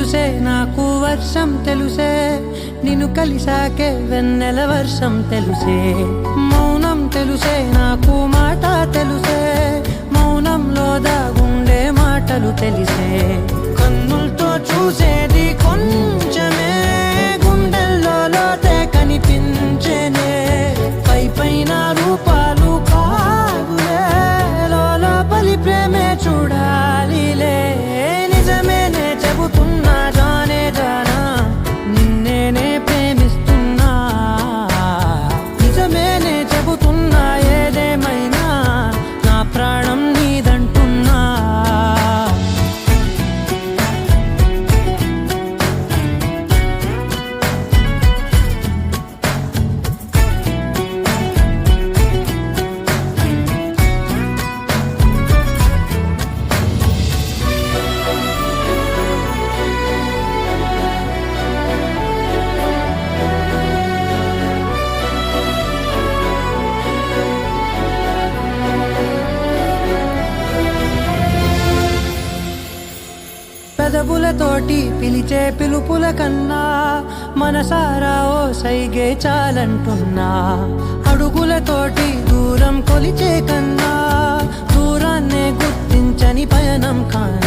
తెలుసే నాకు వర్షం తెలుసే నిన్ను కలిసాకే వెన్నెల వర్షం తెలుసే మౌనం తెలుసే నాకు మాట తెలుసే మౌనంలో దాగుండే మాటలు తెలిసే కన్నులతో చూసేది కొంచెమే గుండెల్లో లోతే కనిపించేనే పై పైన రూపాలు కాదులే లోపలి ప్రేమే చూడాలిలే నిజమేనే చెబుతున్నా జానే జానా నిన్నేనే ప్రేమిస్తున్నా నిజమేనే చెబుతున్నా ఏదేమైనా నా ప్రాణం నీదంటున్నా పెదవులతోటి పిలిచే పిలుపుల కన్నా మనసారా ఓ సైగే చాలంటున్నా అడుగులతోటి దూరం కొలిచే కన్నా దూరాన్నే గుర్తించని పయనం కానా